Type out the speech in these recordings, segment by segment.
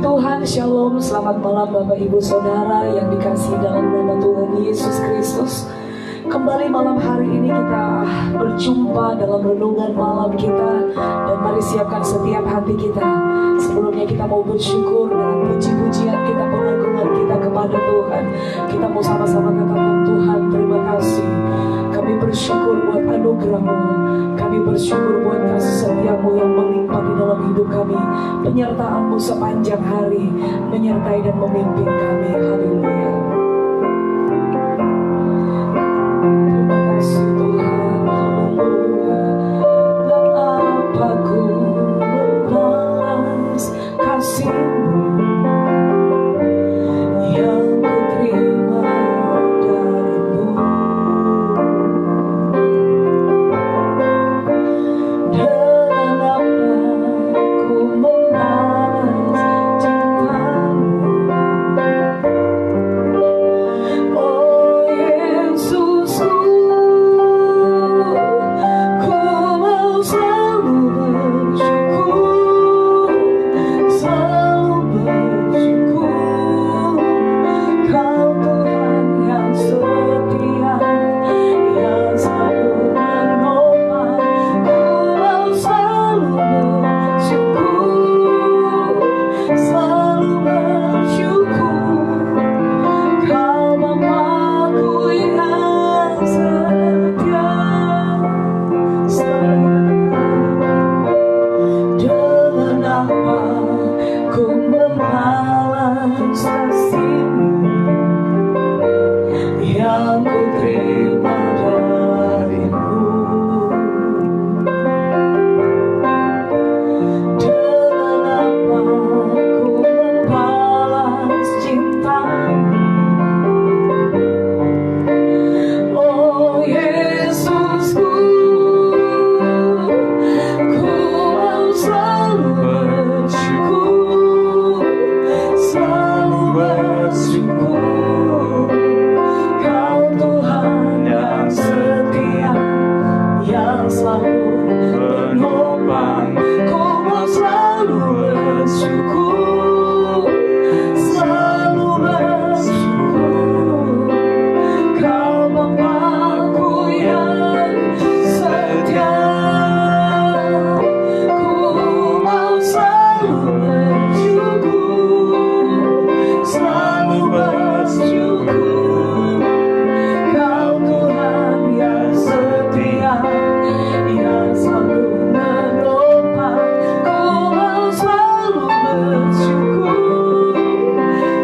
Tuhan, Shalom, selamat malam Bapak Ibu Saudara yang dikasihi dalam nama Tuhan Yesus Kristus. Kembali malam hari ini kita berjumpa dalam renungan malam kita. Dan mari siapkan setiap hati kita. Sebelumnya kita mau bersyukur dengan puji-pujian kita, pengagungan kita kepada Tuhan. Kita mau sama-sama katakan, Tuhan terima kasih. Kami bersyukur buat anugerah-Mu. Kami bersyukur buat kasih setia-Mu yang melimpah di dalam hidup kami. Penyertaan-Mu sepanjang hari menyertai dan memimpin kami. Haleluya. Terima kasih Tuhan. Haleluya. Dan apa ku membalas kasih-Mu yang ku terima dari-Mu. Dan apa ku membalas cinta-Mu. Oh Yesusku, ku mau selalu bersyukur, selalu bersyukur. Kau Tuhan yang setia, yang selalu menopang. Ku mau selalu bersyukur, selalu bersyukur. Kau Bapa-Ku yang setia. Dengan apa ku membalas kasih-Mu yang ku terima dari-Mu. Dengan apa ku membalas cinta-Mu. Oh Yesusku, ku mau selalu bersyukur, selalu bersyukur. Kau Tuhan yang setia, yang selalu menopang. Ku mau selalu bersyukur, selalu bersyukur. Kau Bapa-Ku yang setia. Ku mau selalu bersyukur, selalu bersyukur. Kau Tuhan yang setia, yang selalu menopang. Ku mau selalu bersyukur,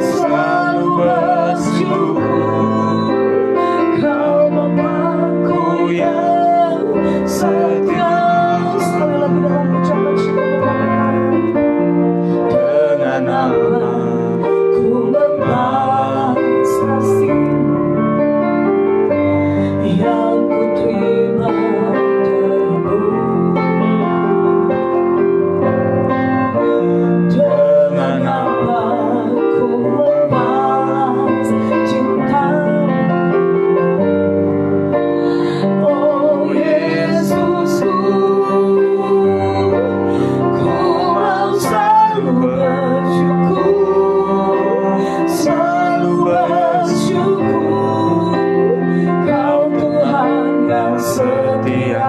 selalu bersyukur. Kau Bapa-Ku yang setia. Sekali lagi dalam ucapan syukur, dengan apa ku membalas kasih-Mu yang ku terima dari-Mu. Dengan apa ku membalas cinta-Mu. Oh Yesusku, ku mau selalu bersyukur, selalu bersyukur. Kau Tuhan yang setia,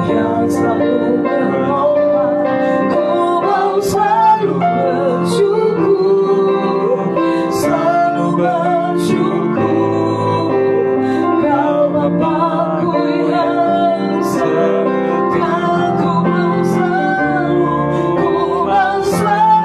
yang selalu menopang. Ku mau selalu bersyukur, selalu bersyukur. Kau Bapa-Ku yang setia. Ku mau selalu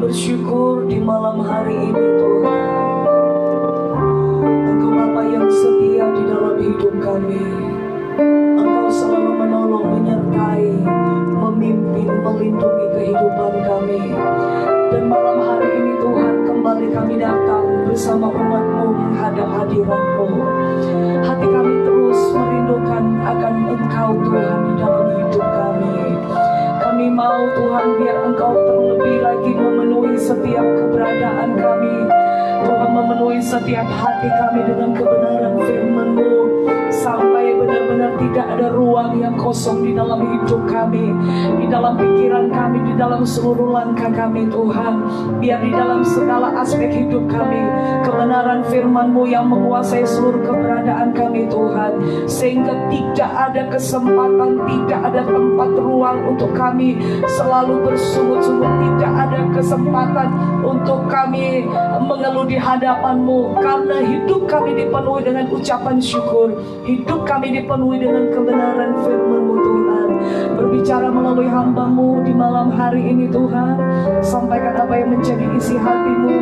Bersyukur di malam hari ini Tuhan, Engkau Bapa yang setia di dalam hidup kami. Engkau selalu menolong, menyertai, memimpin, melindungi kehidupan kami. Dan malam hari ini Tuhan, kembali kami datang bersama umat-Mu menghadap hadirat-Mu. Hati kami terus merindukan akan Engkau Tuhan di dalam hidup kami. Kami mau Tuhan biar Engkau terlebih lagi memenuhi setiap keberadaan kami. Tuhan memenuhi setiap hati kami dengan kebenaran firman-Mu, sampai benar-benar tidak ada ruang yang kosong di dalam hidup kami, di dalam pikiran kami, di dalam seluruh langkah kami Tuhan. Biar di dalam segala aspek hidup kami, kebenaran firman-Mu yang menguasai seluruh keberadaan kami Tuhan. Sehingga tidak ada kesempatan, tidak ada tempat ruang untuk kami selalu bersungut-sungut. Tidak ada kesempatan untuk kami mengeluh di hadapan-Mu, karena hidup kami dipenuhi dengan ucapan syukur. Hidup kami dipenuhi dengan kebenaran firman-Mu Tuhan. Berbicara melalui hamba-Mu di malam hari ini Tuhan. Sampaikan apa yang menjadi isi hati-Mu.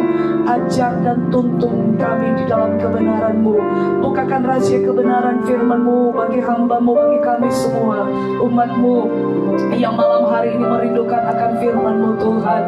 Ajar dan tuntun kami di dalam kebenaran-Mu. Bukakan rahasia kebenaran firman-Mu bagi hamba-Mu, bagi kami semua umat-Mu yang malam hari ini merindukan akan firman-Mu Tuhan.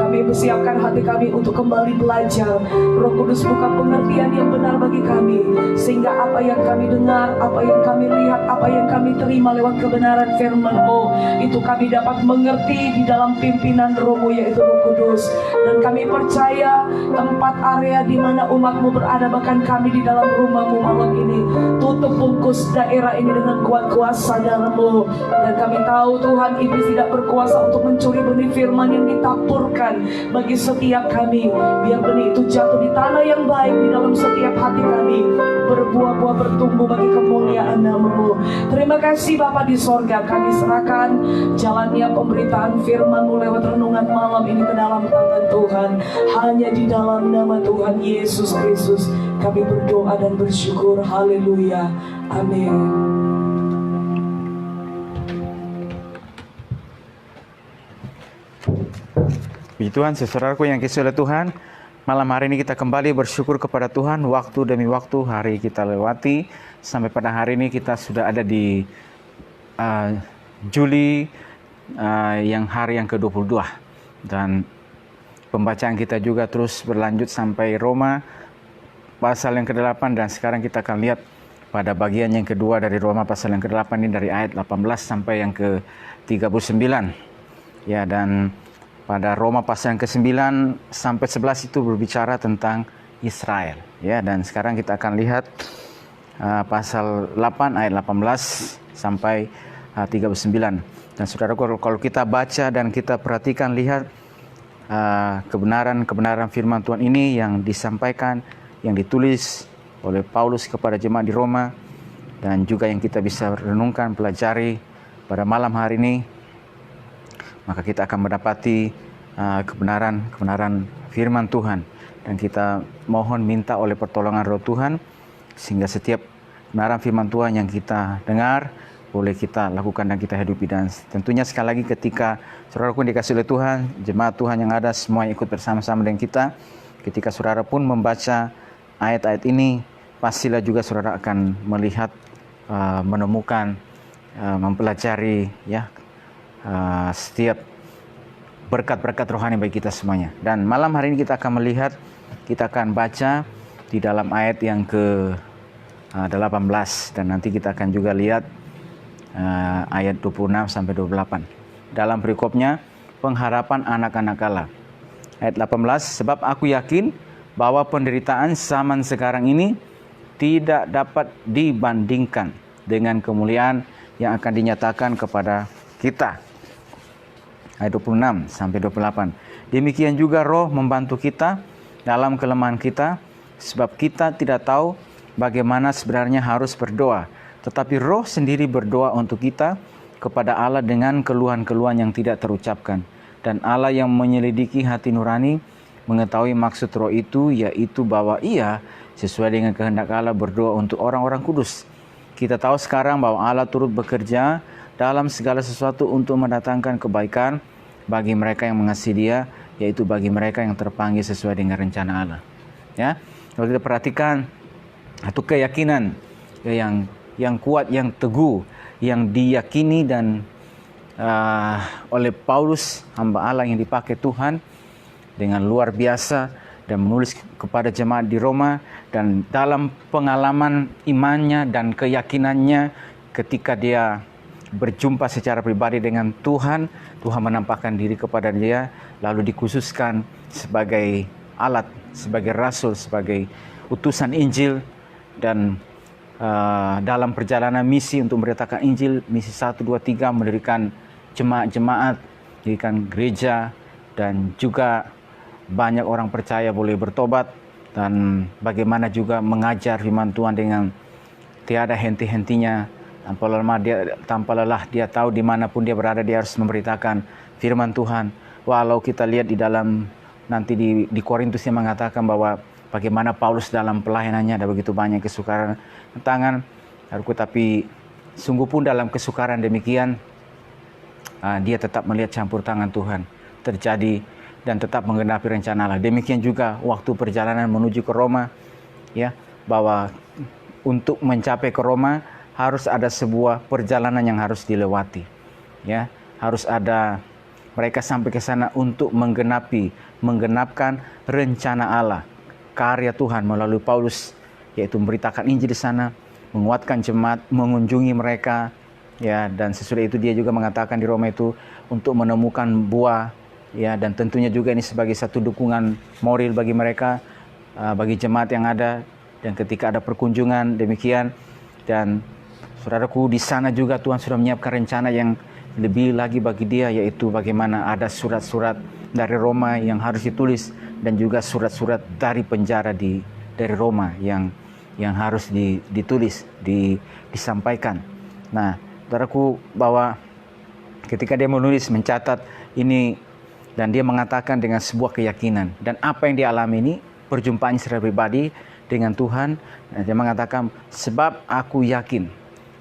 Kami bersiapkan hati kami untuk kembali belajar. Roh Kudus buka pengertian yang benar bagi kami, sehingga apa yang kami dengar, apa yang kami lihat, apa yang kami terima lewat kebenaran firman-Mu, itu kami dapat mengerti di dalam pimpinan Roh-Mu, yaitu Roh Kudus. Dan kami percaya tempat area di mana umat-Mu berada, bahkan kami di dalam rumah-Mu malam ini, tutup bungkus daerah ini dengan kuat kuasa dalam-Mu. Dan kami tahu Tuhan, iblis tidak berkuasa untuk mencuri benih firman yang ditaburkan bagi setiap kami. Biar benih itu jatuh di tanah yang baik di dalam setiap hati kami, berbuah-buah, bertumbuh bagi kemuliaan nama-Mu. Terima kasih Bapa di sorga. Kami serahkan jalannya pemberitaan firman-Mu lewat renungan malam ini ke dalam tangan Tuhan. Hanya di dalam nama Tuhan Yesus Kristus kami berdoa dan bersyukur. Haleluya. Amin. Puji Tuhan, saudaraku yang kasih oleh Tuhan, malam hari ini kita kembali bersyukur kepada Tuhan. Waktu demi waktu hari kita lewati, sampai pada hari ini kita sudah ada di Juli yang hari yang ke-22. Dan pembacaan kita juga terus berlanjut sampai Roma pasal yang ke-8. Dan sekarang kita akan lihat pada bagian yang kedua dari Roma pasal yang ke-8 ini, dari ayat 18 sampai yang ke-39. Ya, dan pada Roma pasal yang ke-9 sampai 11 itu berbicara tentang Israel. Ya, dan sekarang kita akan lihat pasal 8 ayat 18 sampai 39. Dan saudara, kalau kita baca dan kita perhatikan, lihat kebenaran firman Tuhan ini yang disampaikan, yang ditulis oleh Paulus kepada jemaat di Roma, dan juga yang kita bisa renungkan, pelajari pada malam hari ini, maka kita akan mendapati kebenaran firman Tuhan. Dan kita mohon minta oleh pertolongan Roh Tuhan, sehingga setiap kebenaran firman Tuhan yang kita dengar boleh kita lakukan dan kita hidupi. Dan tentunya sekali lagi, ketika saudara pun dikasih oleh Tuhan, jemaat Tuhan yang ada semua ikut bersama-sama dengan kita, ketika saudara pun membaca ayat-ayat ini, pastilah juga saudara akan melihat, menemukan, mempelajari ya setiap berkat-berkat rohani bagi kita semuanya. Dan malam hari ini kita akan melihat, kita akan baca di dalam ayat yang ke-18, dan nanti kita akan juga lihat ayat 26 sampai 28. Dalam perikopnya, pengharapan anak-anak Allah. Ayat 18, sebab aku yakin bahwa penderitaan zaman sekarang ini tidak dapat dibandingkan dengan kemuliaan yang akan dinyatakan kepada kita. Ayat 26 sampai 28. Demikian juga Roh membantu kita dalam kelemahan kita, sebab kita tidak tahu bagaimana sebenarnya harus berdoa. Tetapi Roh sendiri berdoa untuk kita kepada Allah dengan keluhan-keluhan yang tidak terucapkan. Dan Allah yang menyelidiki hati nurani mengetahui maksud Roh itu, yaitu bahwa Ia sesuai dengan kehendak Allah berdoa untuk orang-orang kudus. Kita tahu sekarang bahwa Allah turut bekerja dalam segala sesuatu untuk mendatangkan kebaikan bagi mereka yang mengasihi Dia, yaitu bagi mereka yang terpanggil sesuai dengan rencana Allah. Ya, kalau kita perhatikan satu keyakinan yang kuat, yang teguh, yang diyakini dan oleh Paulus, hamba Allah yang dipakai Tuhan dengan luar biasa, dan menulis kepada jemaat di Roma, dan dalam pengalaman imannya dan keyakinannya ketika dia berjumpa secara pribadi dengan Tuhan, Tuhan menampakkan diri kepada dia, lalu dikhususkan sebagai alat, sebagai rasul, sebagai utusan Injil, dan dalam perjalanan misi untuk memberitakan Injil, misi 1, 2, 3, mendirikan jemaat-jemaat, mendirikan gereja, dan juga banyak orang percaya boleh bertobat, dan bagaimana juga mengajar firman Tuhan dengan tiada henti-hentinya, tanpa lelah. Dia tahu dimanapun dia berada, dia harus memberitakan firman Tuhan. Walau kita lihat di dalam nanti di Korintus yang mengatakan bahwa bagaimana Paulus dalam pelayanannya ada begitu banyak kesukaran tangan, tapi sungguh pun dalam kesukaran demikian dia tetap melihat campur tangan Tuhan terjadi dan tetap menggenapi rencana Allah. Demikian juga waktu perjalanan menuju ke Roma, ya, bahwa untuk mencapai ke Roma harus ada sebuah perjalanan yang harus dilewati, ya, harus ada mereka sampai ke sana untuk menggenapkan rencana Allah, karya Tuhan melalui Paulus, yaitu memberitakan Injil di sana, menguatkan jemaat, mengunjungi mereka, ya, dan sesudah itu dia juga mengatakan di Roma itu untuk menemukan buah, ya, dan tentunya juga ini sebagai satu dukungan moral bagi mereka, bagi jemaat yang ada, dan ketika ada perkunjungan demikian. Dan saudaraku, di sana juga Tuhan sudah menyiapkan rencana yang lebih lagi bagi dia, yaitu bagaimana ada surat-surat dari Roma yang harus ditulis, dan juga surat-surat dari penjara dari Roma yang harus ditulis, disampaikan. Nah, saudaraku, bahwa ketika dia menulis, mencatat ini, dan dia mengatakan dengan sebuah keyakinan, dan apa yang dia alami ini perjumpaan secara pribadi dengan Tuhan, dan dia mengatakan sebab aku yakin,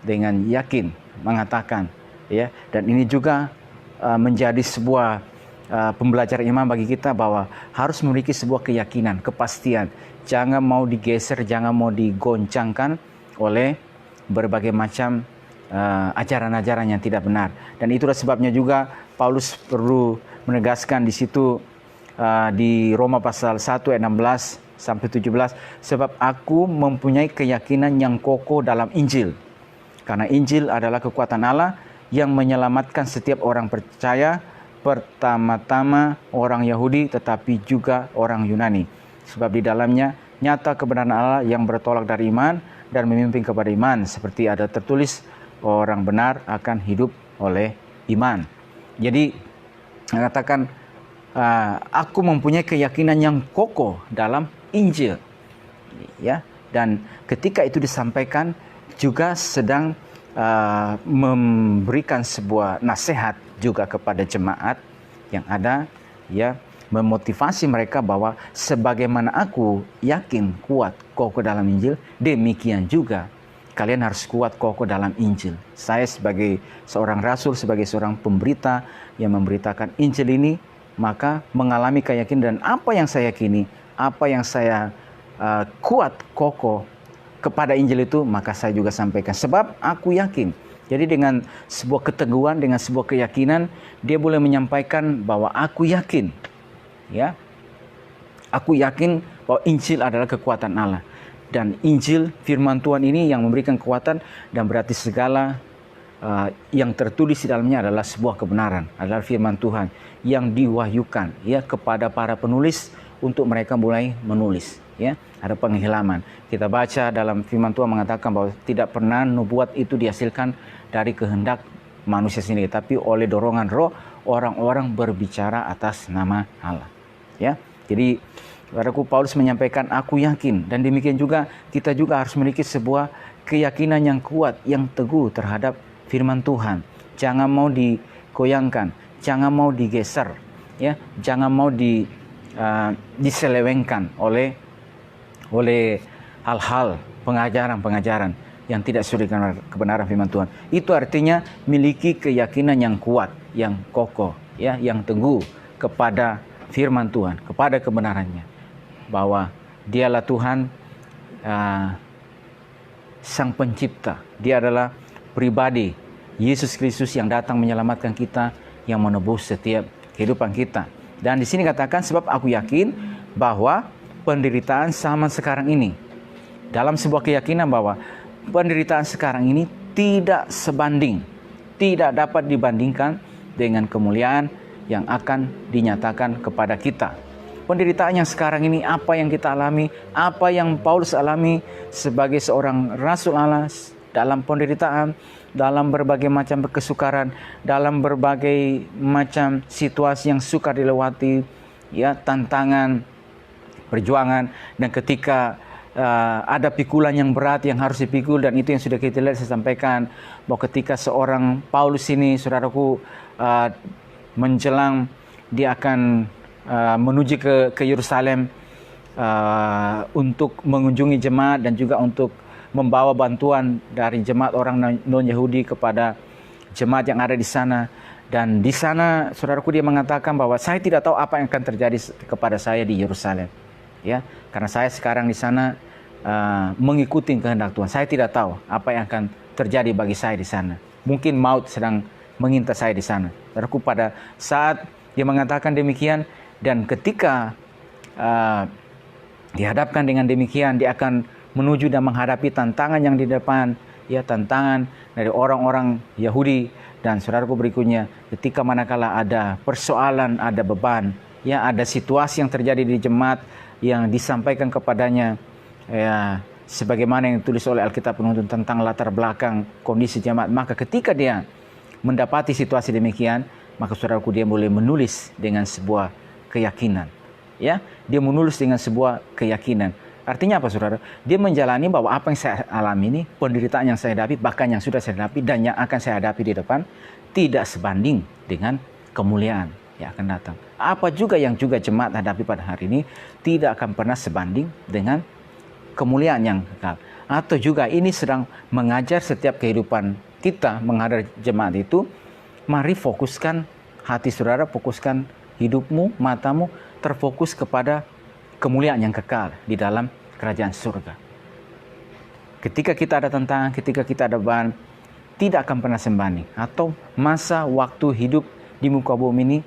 dengan yakin mengatakan, ya, dan ini juga menjadi sebuah pembelajaran iman bagi kita bahwa harus memiliki sebuah keyakinan, kepastian, jangan mau digeser, jangan mau digoncangkan oleh berbagai macam ajaran-ajaran yang tidak benar. Dan itulah sebabnya juga Paulus perlu menegaskan di situ di Roma pasal 1 ayat 16 sampai 17, sebab aku mempunyai keyakinan yang kokoh dalam Injil, karena Injil adalah kekuatan Allah yang menyelamatkan setiap orang percaya, pertama-tama orang Yahudi tetapi juga orang Yunani, sebab di dalamnya nyata kebenaran Allah yang bertolak dari iman dan memimpin kepada iman, seperti ada tertulis, orang benar akan hidup oleh iman. Jadi mengatakan aku mempunyai keyakinan yang kokoh dalam Injil, ya, dan ketika itu disampaikan juga sedang memberikan sebuah nasihat juga kepada jemaat yang ada, ya, memotivasi mereka bahwa sebagaimana aku yakin kuat kokoh dalam Injil, demikian juga kalian harus kuat kokoh dalam Injil. Saya sebagai seorang rasul, sebagai seorang pemberita yang memberitakan Injil ini, maka mengalami keyakinan, dan apa yang saya yakini, apa yang saya kuat kokoh kepada Injil itu, maka saya juga sampaikan. Sebab aku yakin. Jadi dengan sebuah keteguhan, dengan sebuah keyakinan, dia boleh menyampaikan bahwa aku yakin, ya, aku yakin bahwa Injil adalah kekuatan Allah. Dan Injil, firman Tuhan ini yang memberikan kekuatan, dan berarti segala yang tertulis di dalamnya adalah sebuah kebenaran, adalah firman Tuhan yang diwahyukan, ya, kepada para penulis untuk mereka mulai menulis, ya. Ada pengilhaman. Kita baca dalam firman Tuhan mengatakan bahwa tidak pernah nubuat itu dihasilkan dari kehendak manusia sendiri, tapi oleh dorongan Roh orang-orang berbicara atas nama Allah. Ya, jadi saudaraku, Paulus menyampaikan, aku yakin, dan demikian juga kita juga harus memiliki sebuah keyakinan yang kuat, yang teguh terhadap firman Tuhan. Jangan mau digoyangkan, jangan mau digeser, ya, jangan mau diselewengkan oleh hal-hal pengajaran yang tidak sesuai dengan kebenaran firman Tuhan. Itu artinya miliki keyakinan yang kuat, yang kokoh, ya, yang teguh kepada firman Tuhan, kepada kebenarannya, bahwa Dialah Tuhan, Sang Pencipta. Dia adalah pribadi Yesus Kristus yang datang menyelamatkan kita, yang menebus setiap kehidupan kita. Dan di sini katakan, sebab aku yakin bahwa penderitaan zaman sekarang ini, dalam sebuah keyakinan bahwa penderitaan sekarang ini tidak sebanding, tidak dapat dibandingkan dengan kemuliaan yang akan dinyatakan kepada kita. Penderitaan yang sekarang ini, apa yang kita alami, apa yang Paulus alami sebagai seorang rasul Allah, dalam penderitaan, dalam berbagai macam kesukaran, dalam berbagai macam situasi yang sukar dilewati, ya, tantangan, perjuangan, dan ketika ada pikulan yang berat yang harus dipikul, dan itu yang sudah kita lihat, saya sampaikan bahwa ketika seorang Paulus ini, saudaraku, menjelang dia akan menuju ke Yerusalem untuk mengunjungi jemaat dan juga untuk membawa bantuan dari jemaat orang non-Yahudi kepada jemaat yang ada di sana. Dan di sana, saudaraku, dia mengatakan bahwa saya tidak tahu apa yang akan terjadi kepada saya di Yerusalem, ya, karena saya sekarang di sana mengikuti kehendak Tuhan. Saya tidak tahu apa yang akan terjadi bagi saya di sana. Mungkin maut sedang mengintai saya di sana. Saudaraku, pada saat dia mengatakan demikian, dan ketika dihadapkan dengan demikian, dia akan menuju dan menghadapi tantangan yang di depan, ya, tantangan dari orang-orang Yahudi. Dan saudaraku, berikutnya, ketika manakala ada persoalan, ada beban, ya, ada situasi yang terjadi di jemaat yang disampaikan kepadanya, ya, sebagaimana yang ditulis oleh Alkitab penuntun tentang latar belakang kondisi jemaat, maka ketika dia mendapati situasi demikian, maka saudaraku, dia boleh menulis dengan sebuah keyakinan, ya, dia menulis dengan sebuah keyakinan. Artinya apa, saudara? Dia menjalani bahwa apa yang saya alami ini, penderitaan yang saya hadapi, bahkan yang sudah saya hadapi dan yang akan saya hadapi di depan, tidak sebanding dengan kemuliaan yang akan datang. Apa juga yang juga jemaat hadapi pada hari ini, tidak akan pernah sebanding dengan kemuliaan yang kekal. Atau juga ini sedang mengajar setiap kehidupan kita menghadap jemaat itu, mari fokuskan hati saudara, fokuskan hidupmu, matamu terfokus kepada kemuliaan yang kekal di dalam kerajaan surga. Ketika kita ada tantangan, ketika kita ada beban, tidak akan pernah sebanding. Atau masa waktu hidup di muka bumi ini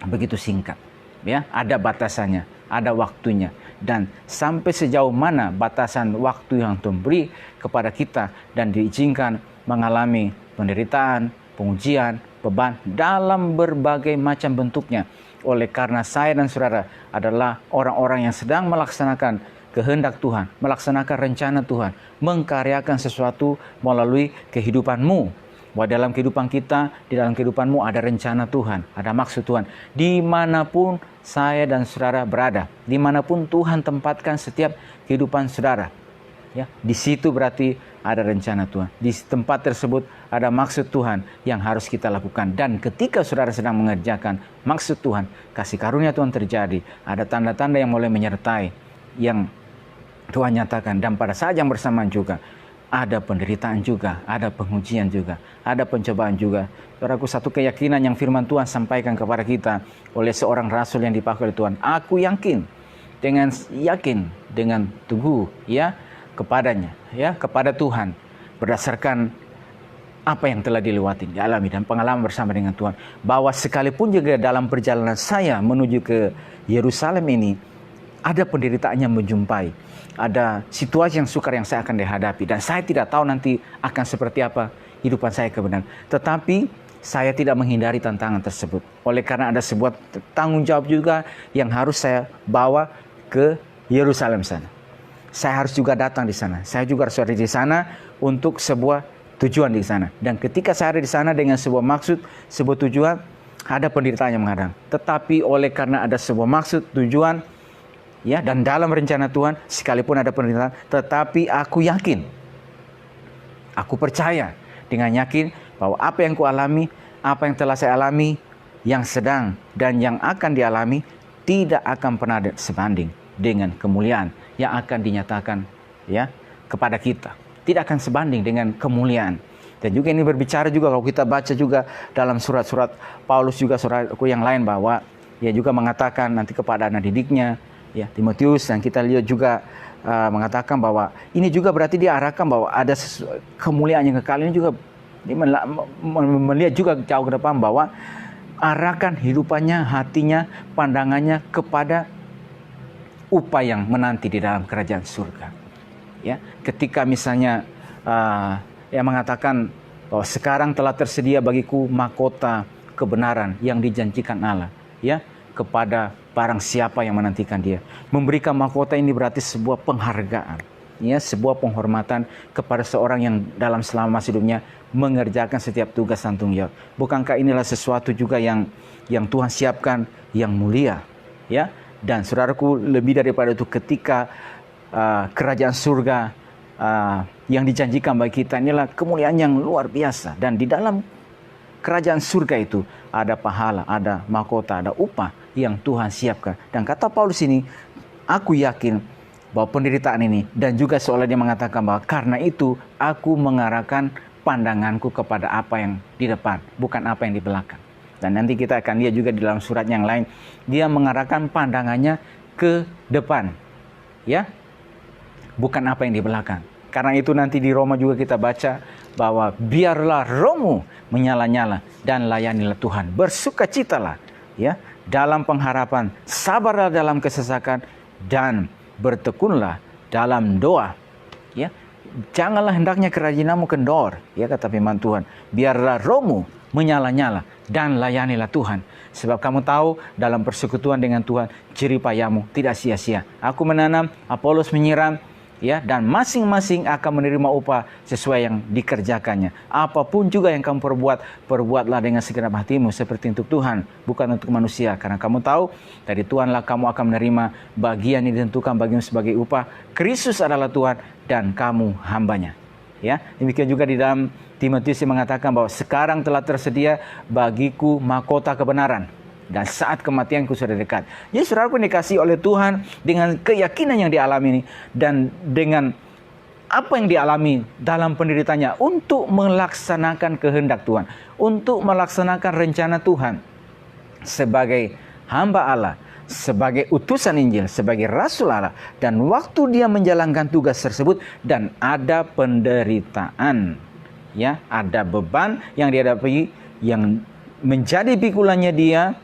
begitu singkat, ya, ada batasannya, ada waktunya. Dan sampai sejauh mana batasan waktu yang Tuhan beri kepada kita dan diizinkan mengalami penderitaan, pengujian, beban dalam berbagai macam bentuknya. Oleh karena saya dan saudara adalah orang-orang yang sedang melaksanakan kehendak Tuhan, melaksanakan rencana Tuhan, mengkaryakan sesuatu melalui kehidupanmu. Bahwa dalam kehidupan kita, di dalam kehidupanmu ada rencana Tuhan, ada maksud Tuhan. Dimanapun saya dan saudara berada, dimanapun Tuhan tempatkan setiap kehidupan saudara, ya, di situ berarti ada rencana Tuhan. Di tempat tersebut ada maksud Tuhan yang harus kita lakukan. Dan ketika saudara sedang mengerjakan maksud Tuhan, kasih karunia Tuhan terjadi, ada tanda-tanda yang mulai menyertai, yang Tuhan nyatakan. Dan pada saat yang bersamaan juga, ada penderitaan juga, ada pengujian juga, ada pencobaan juga. Saudaraku, satu keyakinan yang firman Tuhan sampaikan kepada kita oleh seorang rasul yang dipakai oleh Tuhan. Aku yakin, dengan teguh, ya, kepadanya, ya, kepada Tuhan, berdasarkan apa yang telah dilewati, dialami, dan pengalaman bersama dengan Tuhan, bahwa sekalipun juga dalam perjalanan saya menuju ke Yerusalem ini, ada penderitaan yang menjumpai, ada situasi yang sukar yang saya akan dihadapi, dan saya tidak tahu nanti akan seperti apa hidupan saya kebenaran. Tetapi saya tidak menghindari tantangan tersebut. Oleh karena ada sebuah tanggung jawab juga yang harus saya bawa ke Yerusalem sana. Saya harus juga datang di sana. Saya juga harus ada di sana untuk sebuah tujuan di sana. Dan ketika saya ada di sana dengan sebuah maksud, sebuah tujuan, ada penderitaan yang menghadang. Tetapi oleh karena ada sebuah maksud, tujuan, ya, dan dalam rencana Tuhan, sekalipun ada penderitaan, tetapi aku yakin, aku percaya dengan yakin bahwa apa yang kualami, apa yang telah saya alami, yang sedang dan yang akan dialami, tidak akan pernah sebanding dengan kemuliaan yang akan dinyatakan, ya, kepada kita. Tidak akan sebanding dengan kemuliaan. Dan juga ini berbicara juga kalau kita baca juga dalam surat-surat Paulus juga suratku yang lain, bahwa ia juga mengatakan nanti kepada anak didiknya, ya, Timotius, dan kita lihat juga mengatakan bahwa ini juga berarti diarahkan bahwa ada kemuliaan yang kekal. Ini juga melihat juga jauh ke depan bahwa arahkan hidupannya, hatinya, pandangannya kepada upaya yang menanti di dalam kerajaan surga. Ya, ketika misalnya yang mengatakan bahwa sekarang telah tersedia bagiku mahkota kebenaran yang dijanjikan Allah, ya, kepada barang siapa yang menantikan dia. Memberikan mahkota ini berarti sebuah penghargaan, ya, sebuah penghormatan kepada seorang yang dalam selama hidupnya mengerjakan setiap tugas dan tanggung jawab. Bukankah inilah sesuatu juga yang Tuhan siapkan, yang mulia, ya? Dan saudaraku, lebih daripada itu, ketika kerajaan surga yang dijanjikan bagi kita inilah kemuliaan yang luar biasa. Dan di dalam kerajaan surga itu ada pahala, ada mahkota, ada upah yang Tuhan siapkan. Dan kata Paulus ini, aku yakin bahwa penderitaan ini, dan juga seolah dia mengatakan bahwa karena itu aku mengarahkan pandanganku kepada apa yang di depan, bukan apa yang di belakang. Dan nanti kita akan lihat juga di dalam surat yang lain, dia mengarahkan pandangannya ke depan, ya, bukan apa yang di belakang. Karena itu nanti di Roma juga kita baca bahwa biarlah rohmu menyala-nyala dan layanilah Tuhan. Bersukacitalah, ya, dalam pengharapan, sabarlah dalam kesesakan, dan bertekunlah dalam doa. Ya, janganlah hendaknya kerajinanmu kendor, ya, kata firman Tuhan. Biarlah rohmu menyala-nyala dan layanilah Tuhan. Sebab kamu tahu dalam persekutuan dengan Tuhan, jerih payahmu tidak sia-sia. Aku menanam, Apolos menyiram, ya, dan masing-masing akan menerima upah sesuai yang dikerjakannya. Apapun juga yang kamu perbuatlah dengan segenap hatimu seperti untuk Tuhan, bukan untuk manusia. Karena kamu tahu dari Tuhanlah kamu akan menerima bagian yang ditentukan bagimu sebagai upah. Kristus adalah Tuhan dan kamu hambanya. Ya, demikian juga di dalam Timotius yang mengatakan bahwa sekarang telah tersedia bagiku mahkota kebenaran, dan saat kematianku sudah dekat. Jadi saudaraku dikasih oleh Tuhan dengan keyakinan yang dialami ini, dan dengan apa yang dialami dalam penderitanya untuk melaksanakan kehendak Tuhan, untuk melaksanakan rencana Tuhan sebagai hamba Allah, sebagai utusan Injil, sebagai rasul Allah. Dan waktu dia menjalankan tugas tersebut dan ada penderitaan, ya, ada beban yang dihadapi yang menjadi pikulannya dia,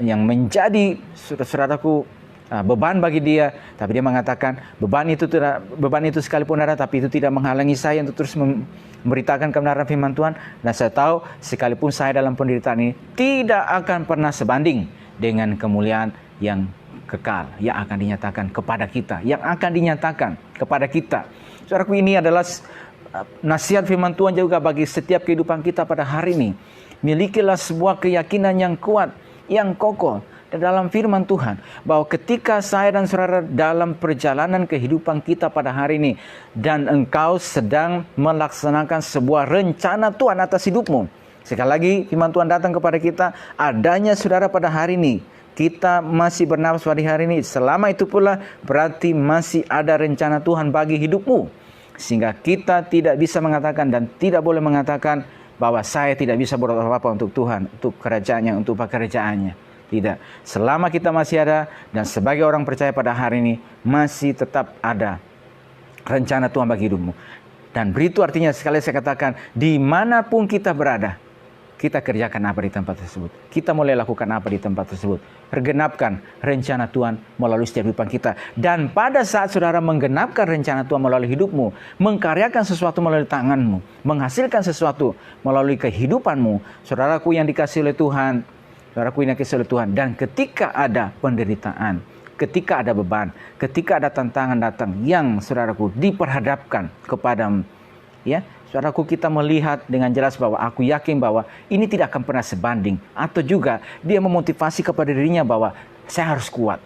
yang menjadi saudaraku beban bagi dia. Tapi dia mengatakan beban itu sekalipun ada, tapi itu tidak menghalangi saya untuk terus memberitakan kebenaran firman Tuhan. Dan saya tahu sekalipun saya dalam penderitaan ini tidak akan pernah sebanding dengan kemuliaan yang kekal yang akan dinyatakan kepada kita, yang akan dinyatakan kepada kita. Saudaraku, ini adalah nasihat firman Tuhan juga bagi setiap kehidupan kita pada hari ini. Milikilah sebuah keyakinan yang kuat, yang kokoh dalam firman Tuhan, bahwa ketika saya dan saudara dalam perjalanan kehidupan kita pada hari ini, dan engkau sedang melaksanakan sebuah rencana Tuhan atas hidupmu. Sekali lagi firman Tuhan datang kepada kita, adanya saudara pada hari ini, kita masih bernafas pada hari ini, selama itu pula berarti masih ada rencana Tuhan bagi hidupmu. Sehingga kita tidak bisa mengatakan dan tidak boleh mengatakan bahwa saya tidak bisa berbuat apa-apa untuk Tuhan, untuk kerajaannya, untuk pekerjaannya. Tidak. Selama kita masih ada dan sebagai orang percaya pada hari ini, masih tetap ada rencana Tuhan bagi hidupmu. Dan beritu artinya, sekali saya katakan, dimanapun kita berada, kita kerjakan apa di tempat tersebut. Kita mulai lakukan apa di tempat tersebut. Pergenapkan rencana Tuhan melalui setiap kehidupan kita. Dan pada saat saudara menggenapkan rencana Tuhan melalui hidupmu, mengkaryakan sesuatu melalui tanganmu, menghasilkan sesuatu melalui kehidupanmu, saudaraku yang dikasih oleh Tuhan, saudaraku yang dikasih oleh Tuhan, dan ketika ada penderitaan, ketika ada beban, ketika ada tantangan datang yang saudaraku diperhadapkan kepadamu, ya, Saudaraku, kita melihat dengan jelas bahwa aku yakin bahwa ini tidak akan pernah sebanding. Atau juga dia memotivasi kepada dirinya bahwa saya harus kuat.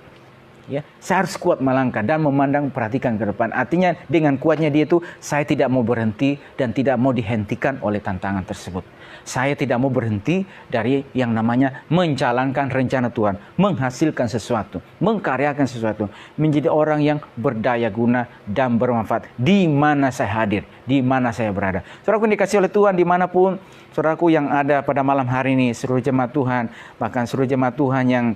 Ya, saya harus kuat melangkah dan memandang, perhatikan ke depan. Artinya dengan kuatnya dia itu, saya tidak mau berhenti dan tidak mau dihentikan oleh tantangan tersebut. Saya tidak mau berhenti dari yang namanya menjalankan rencana Tuhan, menghasilkan sesuatu, mengkaryakan sesuatu, menjadi orang yang berdaya guna dan bermanfaat di mana saya hadir, di mana saya berada. Saudaraku dikasih oleh Tuhan dimanapun, saudaraku yang ada pada malam hari ini, seluruh jemaat Tuhan, bahkan seluruh jemaat Tuhan yang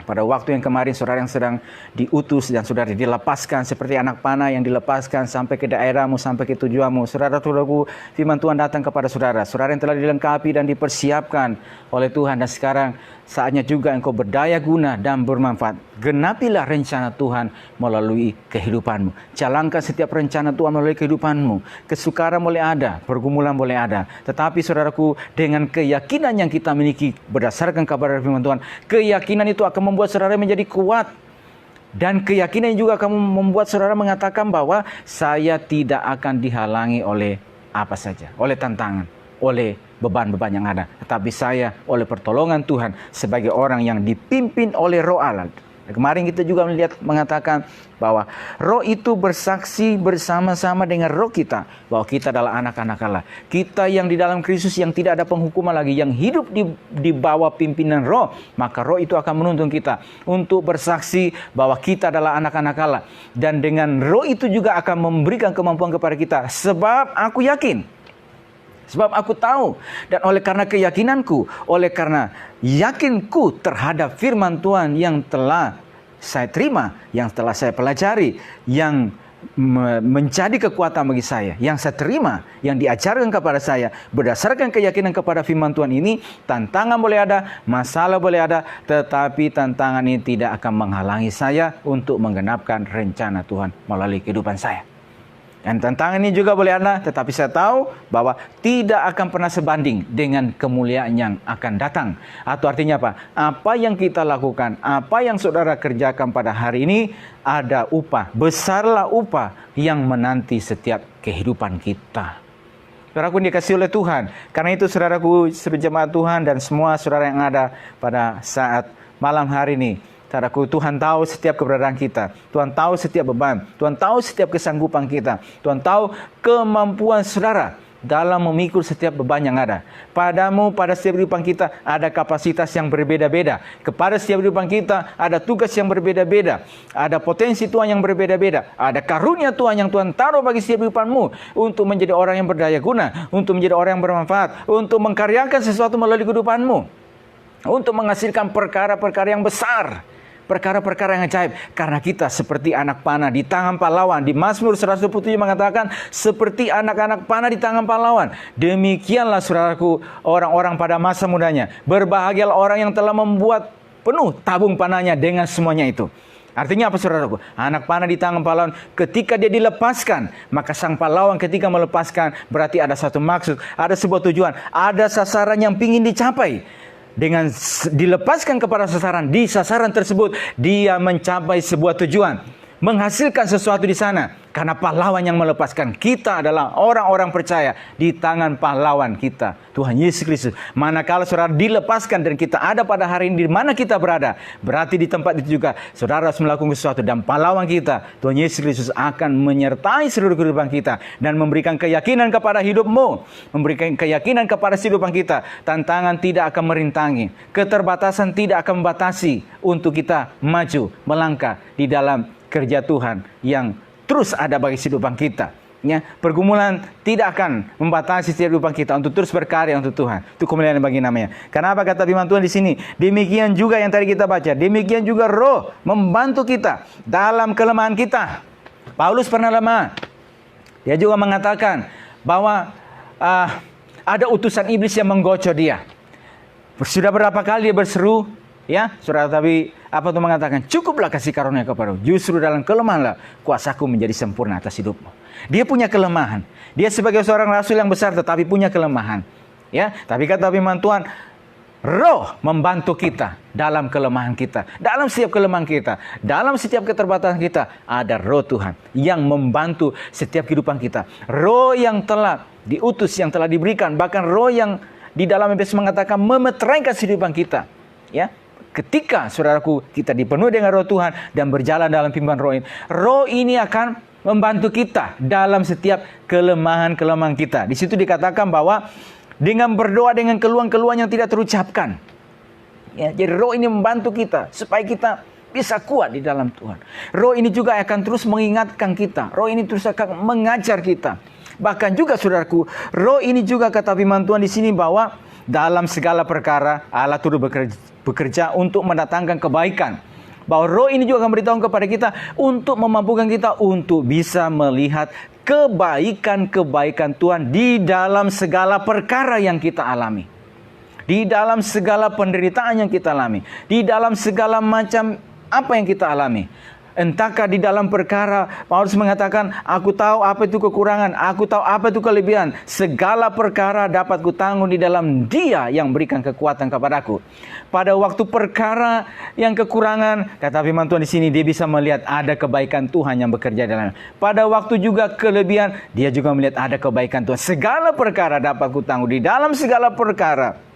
pada waktu yang kemarin saudara yang sedang diutus dan saudara dilepaskan seperti anak panah yang dilepaskan sampai ke daerahmu, sampai ke tujuanmu. Saudara-saudaraku, firman Tuhan datang kepada saudara. Saudara yang telah dilengkapi dan dipersiapkan oleh Tuhan. Dan sekarang saatnya juga engkau berdaya guna dan bermanfaat. Genapilah rencana Tuhan melalui kehidupanmu. Jalankan setiap rencana Tuhan melalui kehidupanmu. Kesukaran boleh ada, pergumulan boleh ada. Tetapi saudaraku, dengan keyakinan yang kita miliki berdasarkan kabar firman Tuhan, keyakinan itu akan membuat saudara menjadi kuat. Dan keyakinan juga akan membuat saudara mengatakan bahwa saya tidak akan dihalangi oleh apa saja, oleh tantangan, oleh beban-beban yang ada. Tetapi saya oleh pertolongan Tuhan sebagai orang yang dipimpin oleh Roh Allah. Kemarin kita juga melihat mengatakan bahwa Roh itu bersaksi bersama-sama dengan roh kita bahwa kita adalah anak-anak Allah. Kita yang di dalam Kristus yang tidak ada penghukuman lagi, yang hidup di bawah pimpinan Roh, maka Roh itu akan menuntun kita untuk bersaksi bahwa kita adalah anak-anak Allah. Dan dengan Roh itu juga akan memberikan kemampuan kepada kita, sebab aku yakin, sebab aku tahu, dan oleh karena keyakinanku, oleh karena yakinku terhadap firman Tuhan yang telah saya terima, yang telah saya pelajari, yang menjadi kekuatan bagi saya, yang saya terima, yang diajarkan kepada saya, berdasarkan keyakinan kepada firman Tuhan ini, tantangan boleh ada, masalah boleh ada, tetapi tantangan ini tidak akan menghalangi saya untuk menggenapkan rencana Tuhan melalui kehidupan saya. Dan tantangan ini juga boleh ada, tetapi saya tahu bahwa tidak akan pernah sebanding dengan kemuliaan yang akan datang. Atau artinya apa? Apa yang kita lakukan, apa yang saudara kerjakan pada hari ini, ada upah. Besarlah upah yang menanti setiap kehidupan kita. Saudaraku dikasihi oleh Tuhan. Karena itu saudaraku, seluruh jemaat Tuhan dan semua saudara yang ada pada saat malam hari ini, saudaraku, Tuhan tahu setiap keberadaan kita. Tuhan tahu setiap beban. Tuhan tahu setiap kesanggupan kita. Tuhan tahu kemampuan saudara dalam memikul setiap beban yang ada. Padamu, pada setiap kehidupan kita ada kapasitas yang berbeda-beda. Kepada setiap kehidupan kita ada tugas yang berbeda-beda. Ada potensi Tuhan yang berbeda-beda. Ada karunia Tuhan yang Tuhan taruh bagi setiap kehidupanmu untuk menjadi orang yang berdaya guna, untuk menjadi orang yang bermanfaat, untuk mengkaryakan sesuatu melalui kehidupanmu, untuk menghasilkan perkara-perkara yang besar, perkara-perkara yang ajaib. Karena kita seperti anak panah di tangan pahlawan. Di Mazmur 127 mengatakan seperti anak-anak panah di tangan pahlawan. Demikianlah saudaraku orang-orang pada masa mudanya. Berbahagialah orang yang telah membuat penuh tabung panahnya dengan semuanya itu. Artinya apa saudaraku? Anak panah di tangan pahlawan, ketika dia dilepaskan, maka sang pahlawan ketika melepaskan berarti ada satu maksud, ada sebuah tujuan, ada sasaran yang ingin dicapai. Dengan dilepaskan kepada sasaran, di sasaran tersebut dia mencapai sebuah tujuan, menghasilkan sesuatu di sana. Karena pahlawan yang melepaskan kita adalah orang-orang percaya di tangan pahlawan kita, Tuhan Yesus Kristus. Manakala saudara dilepaskan dan kita ada pada hari ini di mana kita berada, berarti di tempat itu juga saudara harus melakukan sesuatu. Dan pahlawan kita, Tuhan Yesus Kristus, akan menyertai seluruh kehidupan kita dan memberikan keyakinan kepada hidupmu, memberikan keyakinan kepada kehidupan kita. Tantangan tidak akan merintangi, keterbatasan tidak akan membatasi untuk kita maju, melangkah di dalam kerja Tuhan yang terus ada bagi kehidupan kita. Ya, pergumulan tidak akan membatasi kehidupan kita untuk terus berkarya untuk Tuhan. Itu kemuliaan bagi namanya. Karena apa kata firman Tuhan di sini? Demikian juga yang tadi kita baca. Demikian juga Roh membantu kita dalam kelemahan kita. Paulus pernah lemah. Dia juga mengatakan bahwa ada utusan iblis yang menggocor dia. Sudah berapa kali dia berseru, ya, saudara, tapi apa itu mengatakan, cukuplah kasih karunia kepadamu. Justru dalam kelemahanlah kuasaku menjadi sempurna atas hidupmu. Dia punya kelemahan. Dia sebagai seorang rasul yang besar tetapi punya kelemahan. Ya, tapi kata firman Tuhan, Roh membantu kita dalam kelemahan kita, dalam setiap kelemahan kita, dalam setiap keterbatasan kita, ada roh Tuhan yang membantu setiap kehidupan kita. Roh yang telah diutus, yang telah diberikan, bahkan roh yang di dalam Efesus mengatakan memeteraikan kehidupan kita. Ya, ketika saudaraku kita dipenuhi dengan roh Tuhan dan berjalan dalam pimpin roh ini akan membantu kita dalam setiap kelemahan-kelemahan kita. Di situ dikatakan bahwa dengan berdoa dengan keluhan-keluhan yang tidak terucapkan. Ya, jadi roh ini membantu kita supaya kita bisa kuat di dalam Tuhan. Roh ini juga akan terus mengingatkan kita. Roh ini terus akan mengajar kita. Bahkan juga saudaraku, roh ini juga kata firman Tuhan di sini bahwa dalam segala perkara Allah turut bekerja untuk mendatangkan kebaikan. Bahwa roh ini juga akan beritahu kepada kita untuk memampukan kita untuk bisa melihat kebaikan-kebaikan Tuhan di dalam segala perkara yang kita alami. Di dalam segala penderitaan yang kita alami. Di dalam segala macam apa yang kita alami. Entahkah di dalam perkara, Paulus mengatakan, aku tahu apa itu kekurangan, aku tahu apa itu kelebihan. Segala perkara dapat kutanggung di dalam Dia yang berikan kekuatan kepadaku. Pada waktu perkara yang kekurangan, kata firman Tuhan di sini, dia bisa melihat ada kebaikan Tuhan yang bekerja dalamnya. Pada waktu juga kelebihan, dia juga melihat ada kebaikan Tuhan. Segala perkara dapat kutanggung di dalam segala perkara.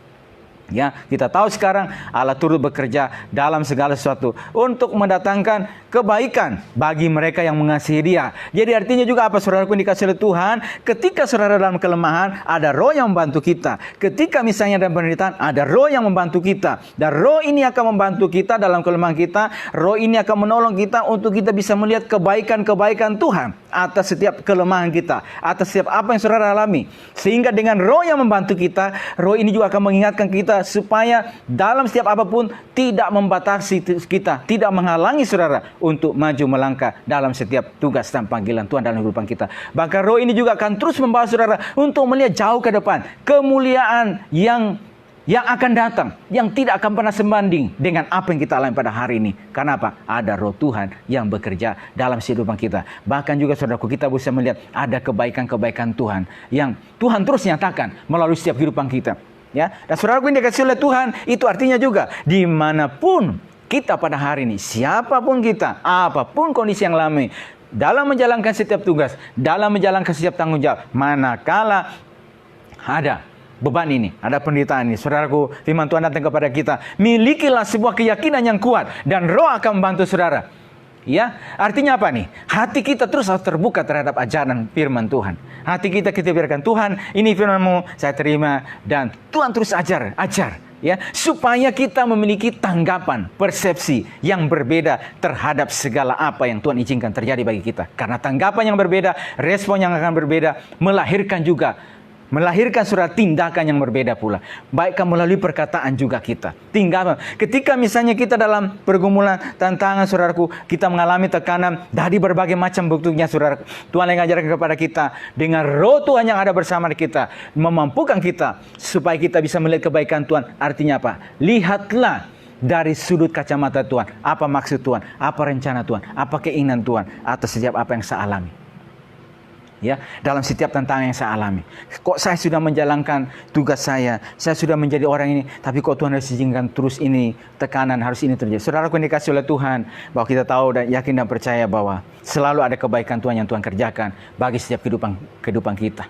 Ya, kita tahu sekarang Allah turut bekerja dalam segala sesuatu untuk mendatangkan kebaikan bagi mereka yang mengasihi Dia. Jadi artinya juga apa, saudaraku dikasih oleh Tuhan, ketika saudara dalam kelemahan, ada roh yang membantu kita. Ketika misalnya dalam penderitaan, ada roh yang membantu kita. Dan roh ini akan membantu kita dalam kelemahan kita. Roh ini akan menolong kita untuk kita bisa melihat kebaikan-kebaikan Tuhan atas setiap kelemahan kita, atas setiap apa yang saudara alami. Sehingga dengan roh yang membantu kita, roh ini juga akan mengingatkan kita supaya dalam setiap apapun tidak membatasi kita, tidak menghalangi saudara untuk maju melangkah dalam setiap tugas dan panggilan Tuhan dalam kehidupan kita. Bahkan roh ini juga akan terus membawa saudara untuk melihat jauh ke depan, kemuliaan yang akan datang, yang tidak akan pernah sebanding dengan apa yang kita alami pada hari ini. Karena apa? Ada roh Tuhan yang bekerja dalam kehidupan kita. Bahkan juga saudaraku, kita bisa melihat ada kebaikan-kebaikan Tuhan yang Tuhan terus nyatakan melalui setiap kehidupan kita. Ya, dan saudaraku yang dikasihi oleh Tuhan, itu artinya juga dimanapun kita pada hari ini, siapapun kita, apapun kondisi yang alami, dalam menjalankan setiap tugas, dalam menjalankan setiap tanggung jawab, manakala ada beban ini, ada penderitaan ini, saudaraku, firman Tuhan datang kepada kita, milikilah sebuah keyakinan yang kuat dan roh akan membantu saudara. Ya, artinya apa nih? Hati kita terus harus terbuka terhadap ajaran firman Tuhan. Hati kita biarkan, Tuhan, ini firman-Mu, saya terima, dan Tuhan terus ajar, ya, supaya kita memiliki tanggapan, persepsi yang berbeda terhadap segala apa yang Tuhan izinkan terjadi bagi kita. Karena tanggapan yang berbeda, respon yang akan berbeda, melahirkan surat tindakan yang berbeda pula. Baik melalui perkataan juga kita. Ketika misalnya kita dalam pergumulan, tantangan saudaraku, kita mengalami tekanan dari berbagai macam bentuknya saudara. Tuhan yang mengajarkan kepada kita dengan roh Tuhan yang ada bersama kita, memampukan kita supaya kita bisa melihat kebaikan Tuhan. Artinya apa? Lihatlah dari sudut kacamata Tuhan. Apa maksud Tuhan? Apa rencana Tuhan? Apa keinginan Tuhan atas setiap apa yang saya alami? Ya, dalam setiap tantangan yang saya alami. Kok saya sudah menjalankan tugas saya sudah menjadi orang ini, tapi kok Tuhan harus izinkan terus ini, tekanan harus ini terjadi. Saudaraku yang dikasih oleh Tuhan, bahwa kita tahu dan yakin dan percaya bahwa selalu ada kebaikan Tuhan yang Tuhan kerjakan bagi setiap kehidupan kita.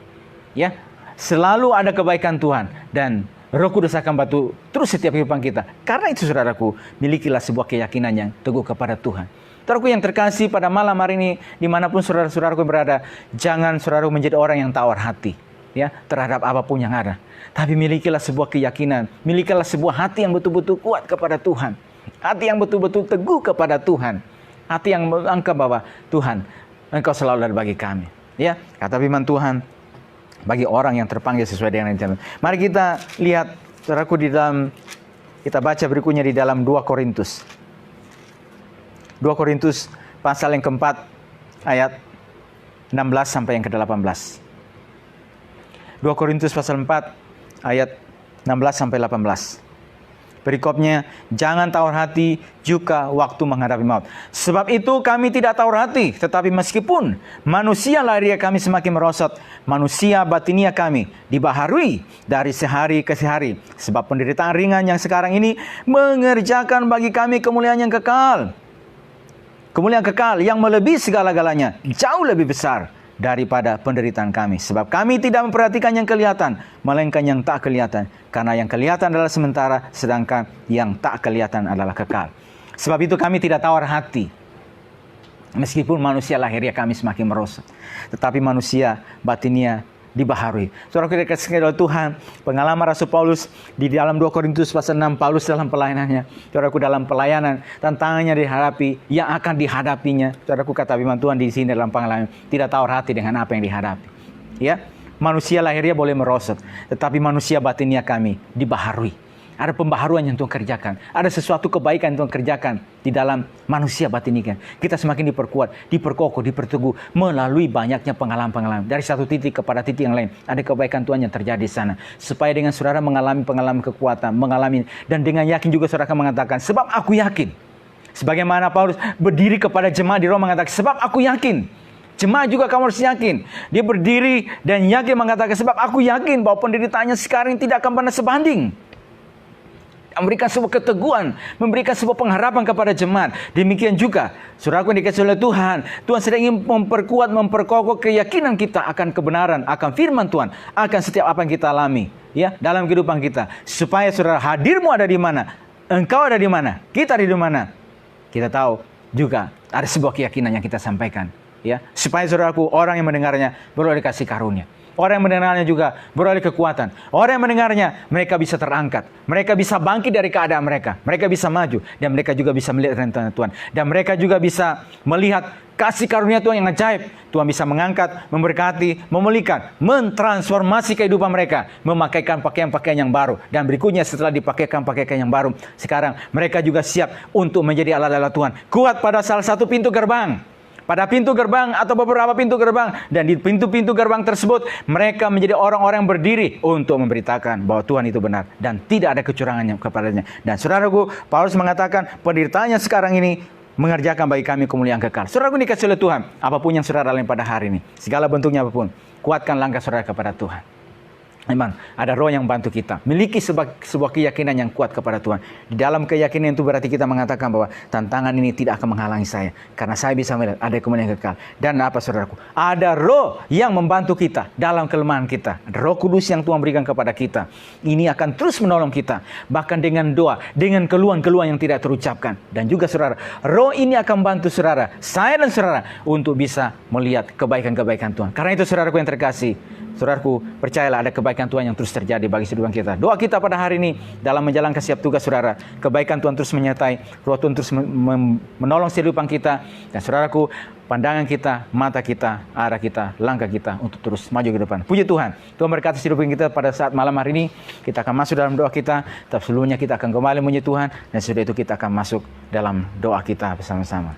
Ya, selalu ada kebaikan Tuhan dan Roh Kudus akan bantu terus setiap kehidupan kita. Karena itu saudaraku, milikilah sebuah keyakinan yang teguh kepada Tuhan. Saudaraku yang terkasih, pada malam hari ini, dimanapun saudara-saudaraku berada, jangan saudaraku menjadi orang yang tawar hati, ya, terhadap apapun yang ada. Tapi milikilah sebuah keyakinan, milikilah sebuah hati yang betul-betul kuat kepada Tuhan, hati yang betul-betul teguh kepada Tuhan, hati yang menganggap bahwa Tuhan, Engkau selalu ada bagi kami. Ya, kata firman Tuhan, bagi orang yang terpanggil sesuai dengan rencana. Mari kita lihat, saudaraku, kita baca berikutnya di dalam 2 Korintus. 2 Korintus pasal yang keempat ayat 16 sampai yang ke-18. 2 Korintus pasal 4 ayat 16 sampai 18. Perikopnya, jangan tawar hati juga waktu menghadapi maut. Sebab itu kami tidak tawar hati, tetapi meskipun manusia lahiriah kami semakin merosot, manusia batiniah kami dibaharui dari sehari ke sehari. Sebab penderitaan ringan yang sekarang ini mengerjakan bagi kami kemuliaan yang kekal. Kemuliaan kekal yang melebihi segala-galanya, jauh lebih besar daripada penderitaan kami. Sebab kami tidak memperhatikan yang kelihatan, melainkan yang tak kelihatan. Karena yang kelihatan adalah sementara, sedangkan yang tak kelihatan adalah kekal. Sebab itu kami tidak tawar hati, meskipun manusia lahiriah kami semakin merosot, tetapi manusia batiniah dibaharui. Saudara kita kasih oleh Tuhan, pengalaman Rasul Paulus di dalam 2 Korintus pasal 6, Paulus dalam pelayanannya. Saudaraku, dalam pelayanan, tantangannya dihadapi, yang akan dihadapinya. Saudaraku, kata firman Tuhan di sini dalam pengalaman, tidak tawar hati dengan apa yang dihadapi. Ya, manusia lahiriah boleh merosot, tetapi manusia batiniah kami dibaharui. Ada pembaharuan yang Tuhan kerjakan. Ada sesuatu kebaikan yang Tuhan kerjakan di dalam manusia batiniah. Kita semakin diperkuat, diperkokoh, diperteguh melalui banyaknya pengalaman-pengalaman. Dari satu titik kepada titik yang lain. Ada kebaikan Tuhan yang terjadi di sana. Supaya dengan saudara mengalami pengalaman kekuatan, mengalami, dan dengan yakin juga saudara akan mengatakan, sebab aku yakin. Sebagaimana Paulus berdiri kepada jemaat di Roma mengatakan, sebab aku yakin. Jemaat juga kamu harus yakin. Dia berdiri dan yakin mengatakan, sebab aku yakin bahwa penderitaannya sekarang tidak akan pernah sebanding. Memberikan sebuah keteguhan, memberikan sebuah pengharapan kepada jemaat. Demikian juga, saudaraku yang dikasihi oleh Tuhan, Tuhan sedang ingin memperkuat, memperkokoh keyakinan kita akan kebenaran, akan firman Tuhan, akan setiap apa yang kita alami, ya, dalam kehidupan kita. Supaya saudara, hadirmu ada di mana, engkau ada di mana, kita ada di mana. Kita tahu juga ada sebuah keyakinan yang kita sampaikan, ya, supaya saudaraku, orang yang mendengarnya beroleh kasih karunia. Orang yang mendengarnya juga beroleh kekuatan. Orang yang mendengarnya, mereka bisa terangkat. Mereka bisa bangkit dari keadaan mereka. Mereka bisa maju. Dan mereka juga bisa melihat rencana Tuhan. Dan mereka juga bisa melihat kasih karunia Tuhan yang ajaib. Tuhan bisa mengangkat, memberkati, memulihkan, mentransformasi kehidupan mereka. Memakaikan pakaian-pakaian yang baru. Dan berikutnya setelah dipakaikan pakaian yang baru, sekarang mereka juga siap untuk menjadi alat-alat Tuhan. Kuat pada salah satu pintu gerbang. Pada pintu gerbang atau beberapa pintu gerbang. Dan di pintu-pintu gerbang tersebut, mereka menjadi orang-orang yang berdiri untuk memberitakan bahwa Tuhan itu benar. Dan tidak ada kecurangannya kepadanya. Dan saudaraku, Paulus mengatakan penderitaannya sekarang ini mengerjakan bagi kami kemuliaan kekal. Saudaraku dikasihi oleh Tuhan, apapun yang saudara alami pada hari ini, segala bentuknya apapun, kuatkan langkah saudara kepada Tuhan. Memang ada roh yang bantu kita. Miliki sebuah keyakinan yang kuat kepada Tuhan. Di dalam keyakinan itu berarti kita mengatakan bahwa tantangan ini tidak akan menghalangi saya. Karena saya bisa melihat ada kemuliaan yang kekal. Dan apa saudaraku? Ada roh yang membantu kita dalam kelemahan kita. Roh Kudus yang Tuhan berikan kepada kita. Ini akan terus menolong kita. Bahkan dengan doa, dengan keluhan-keluhan yang tidak terucapkan. Dan juga saudara, roh ini akan bantu saudara, saya dan saudara, untuk bisa melihat kebaikan-kebaikan Tuhan. Karena itu saudaraku yang terkasih, saudaraku, percayalah ada kebaikan Tuhan yang terus terjadi bagi kehidupan kita. Doa kita pada hari ini dalam menjalankan setiap tugas saudara. Kebaikan Tuhan terus menyertai, roh Tuhan terus menolong kehidupan kita. Dan saudaraku, pandangan kita, mata kita, arah kita, langkah kita untuk terus maju ke depan. Puji Tuhan. Tuhan berkati kehidupan kita pada saat malam hari ini. Kita akan masuk dalam doa kita. Tapi sebelumnya kita akan kembali memuji Tuhan. Dan sesudah itu kita akan masuk dalam doa kita bersama-sama.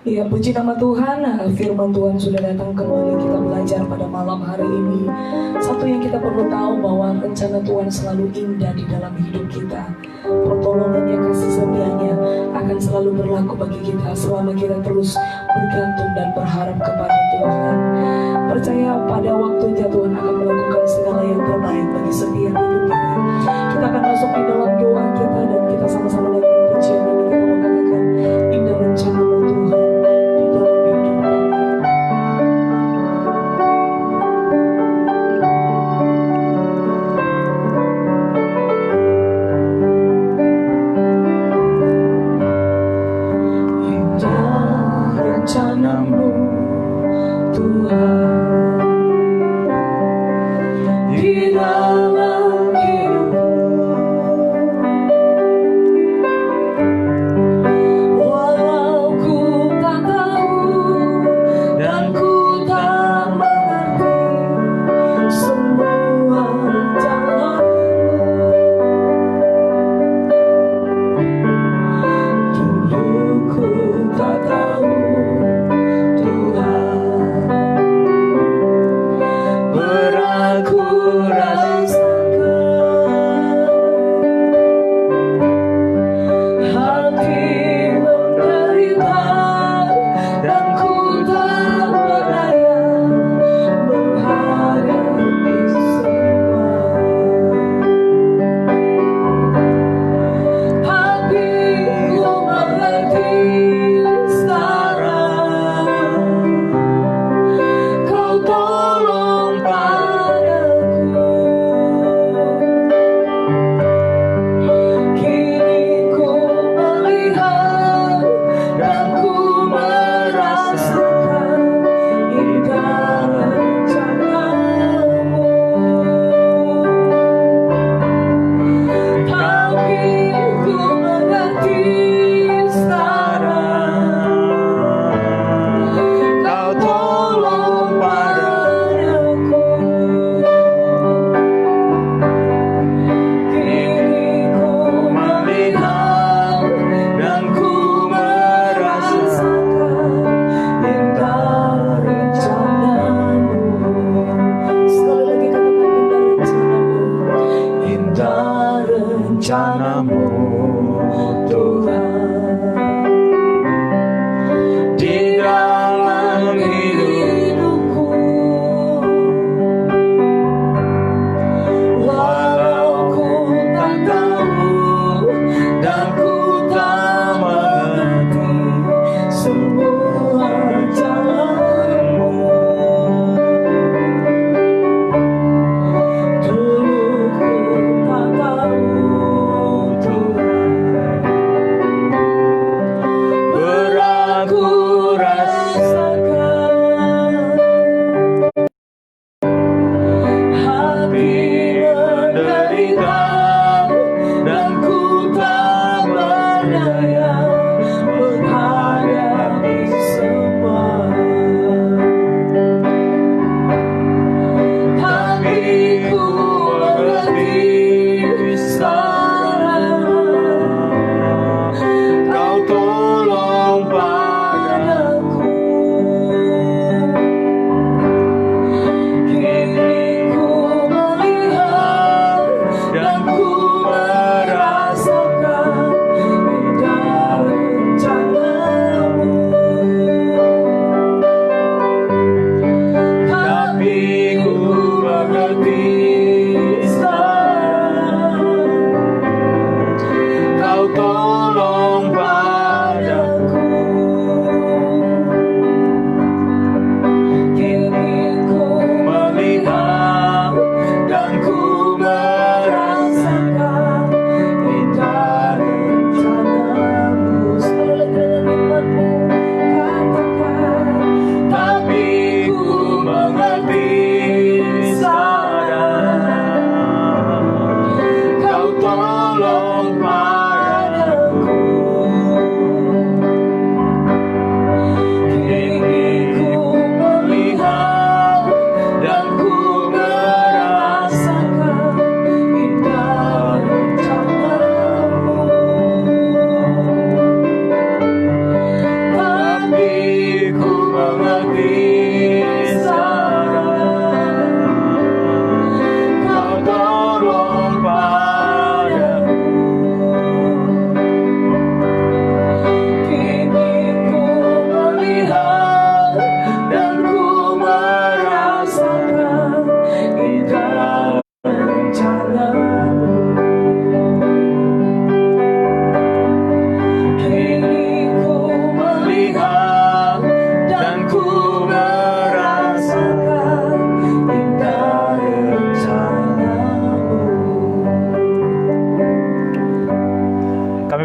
Ya, puji nama Tuhan. Firman Tuhan sudah datang kembali, kita belajar pada malam hari ini. Satu yang kita perlu tahu bahwa rencana Tuhan selalu indah di dalam hidup kita. Pertolongannya, kasih setianya akan selalu berlaku bagi kita selama kita terus bergantung dan berharap kepada Tuhan. Percaya pada waktunya Tuhan akan melakukan segala yang terbaik bagi setiap hidup kita. Kita akan masuk di dalam doa kita dan kita sama-sama dengan pujian ini kita mengatakan indah rencana Tuhan.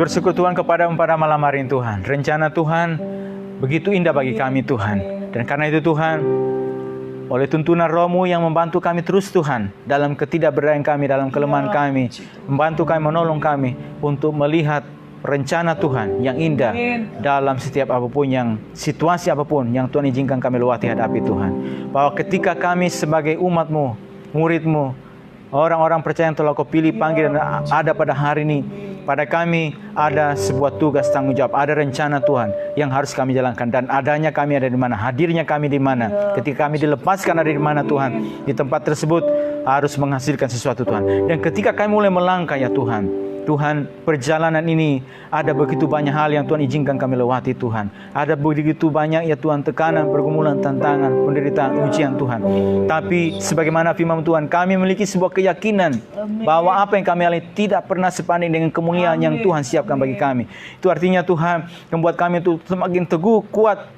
bersyukur Tuhan kepadamu pada malam hari ini Tuhan. Rencana Tuhan begitu indah bagi kami Tuhan. Dan karena itu Tuhan, oleh tuntunan Roh-Mu yang membantu kami terus Tuhan, dalam ketidakberdayaan kami, dalam kelemahan kami, membantu kami, menolong kami untuk melihat rencana Tuhan yang indah dalam setiap apapun situasi apapun yang Tuhan izinkan kami lewati hadapi Tuhan. Bahwa ketika kami sebagai umat-Mu, murid-Mu, orang-orang percaya yang telah Kau pilih, panggil dan ada pada hari ini, pada kami ada sebuah tugas tanggung jawab, ada rencana Tuhan yang harus kami jalankan. Dan adanya kami ada di mana, hadirnya kami di mana, ketika kami dilepaskan ada di mana Tuhan. Di tempat tersebut harus menghasilkan sesuatu Tuhan. Dan ketika kami mulai melangkah ya Tuhan, perjalanan ini ada begitu banyak hal yang Tuhan izinkan kami lewati Tuhan. Ada begitu banyak ya Tuhan, tekanan, pergumulan, tantangan, penderitaan, ujian Tuhan. Tapi sebagaimana firman Tuhan, kami memiliki sebuah keyakinan bahwa apa yang kami alami tidak pernah sebanding dengan kemuliaan yang Tuhan siapkan bagi kami. Itu artinya Tuhan membuat kami itu semakin teguh, kuat,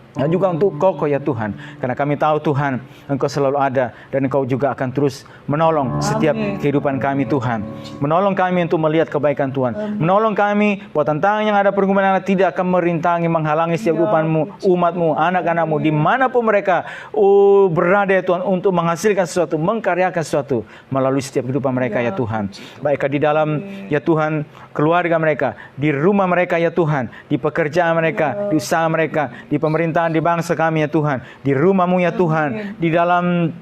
dan juga untuk kokoh ya Tuhan. Karena kami tahu Tuhan, Engkau selalu ada dan Engkau juga akan terus menolong setiap kehidupan kami Tuhan. Menolong kami untuk melihat kebaikan Tuhan. Menolong kami bahwa tantangan yang ada, pergumulan yang tidak akan merintangi, menghalangi setiap kehidupan-Mu, umat-Mu, anak-anak-Mu, dimanapun mereka berada ya Tuhan, untuk menghasilkan sesuatu, mengkaryakan sesuatu melalui setiap kehidupan mereka ya Tuhan. Baik di dalam ya Tuhan keluarga mereka, di rumah mereka ya Tuhan, di pekerjaan mereka, di usaha mereka, di pemerintahan, di bangsa kami ya Tuhan, di rumah-Mu ya Tuhan, di dalam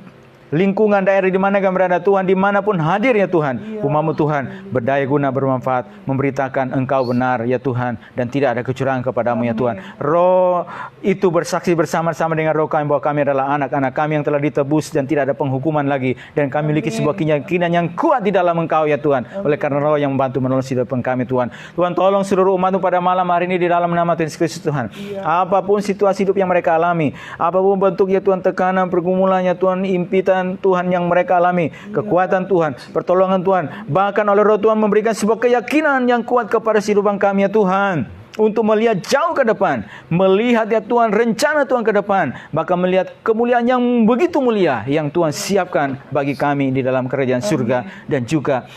lingkungan daerah di mana kami berada Tuhan, dimanapun hadir ya Tuhan, umat-Mu Tuhan berdaya guna, bermanfaat, memberitakan Engkau benar ya Tuhan, dan tidak ada kecurangan kepadamu ya Tuhan. Roh itu bersaksi bersama-sama dengan roh kami bahwa kami adalah anak-anak kami yang telah ditebus dan tidak ada penghukuman lagi, dan kami memiliki sebuah keyakinan yang kuat di dalam Engkau ya Tuhan, oleh karena roh yang membantu menolong hidup kami Tuhan. Tuhan tolong seluruh umat-Mu pada malam hari ini di dalam nama Tuhan Yesus Kristus Tuhan. Apapun situasi hidup yang mereka alami, apapun bentuk ya Tuhan, tekanan, pergumulan ya Tuhan, impitan Tuhan yang mereka alami, kekuatan Tuhan, pertolongan Tuhan, bahkan oleh roh Tuhan memberikan sebuah keyakinan yang kuat kepada kehidupan kami ya Tuhan, untuk melihat jauh ke depan, melihat ya Tuhan rencana Tuhan ke depan, bahkan melihat kemuliaan yang begitu mulia yang Tuhan siapkan bagi kami di dalam kerajaan surga, dan juga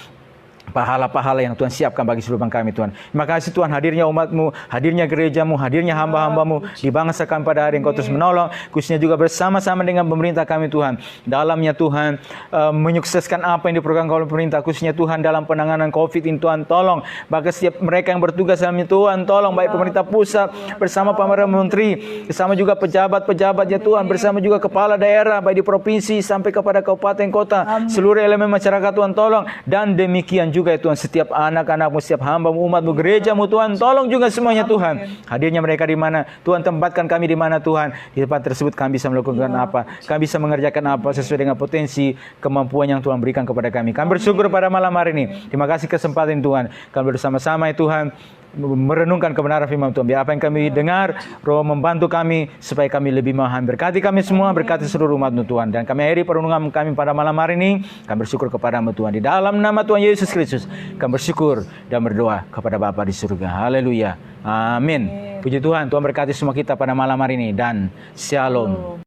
pahala-pahala yang Tuhan siapkan bagi seluruh kami Tuhan. Terima kasih Tuhan, hadirnya umat-Mu, hadirnya gereja-Mu, hadirnya hamba-hamba-Mu di bangsa kami pada hari Engkau terus menolong, khususnya juga bersama-sama dengan pemerintah kami Tuhan, dalamnya Tuhan menyukseskan apa yang diprogramkan oleh pemerintah, khususnya Tuhan dalam penanganan COVID ini Tuhan, tolong bagi setiap mereka yang bertugas dalamnya Tuhan, tolong baik pemerintah pusat bersama para menteri, bersama juga pejabat-pejabat ya Tuhan, bersama juga kepala daerah baik di provinsi sampai kepada kabupaten kota, seluruh elemen masyarakat Tuhan tolong, dan demikian juga ya Tuhan setiap anak-anak-Mu, setiap hamba-Mu, umat-Mu, gereja-Mu Tuhan, tolong juga semuanya Tuhan. Hadirnya mereka di mana Tuhan, tempatkan kami di mana Tuhan, di tempat tersebut kami bisa melakukan apa, kami bisa mengerjakan apa sesuai dengan potensi kemampuan yang Tuhan berikan kepada kami. Kami bersyukur pada malam hari ini. Terima kasih kesempatan Tuhan, kami bersama-sama ya Tuhan merenungkan kebenaran firman Tuhan. Biar apa yang kami dengar, Roh membantu kami supaya kami lebih memahami. Berkati kami semua, berkati seluruh umat-Mu Tuhan. Dan kami akhiri perenungan kami pada malam hari ini. Kami bersyukur kepada-Mu Tuhan. Di dalam nama Tuhan Yesus Kristus, kami bersyukur dan berdoa kepada Bapa di surga. Haleluya. Amin. Puji Tuhan. Tuhan berkati semua kita pada malam hari ini. Dan Shalom.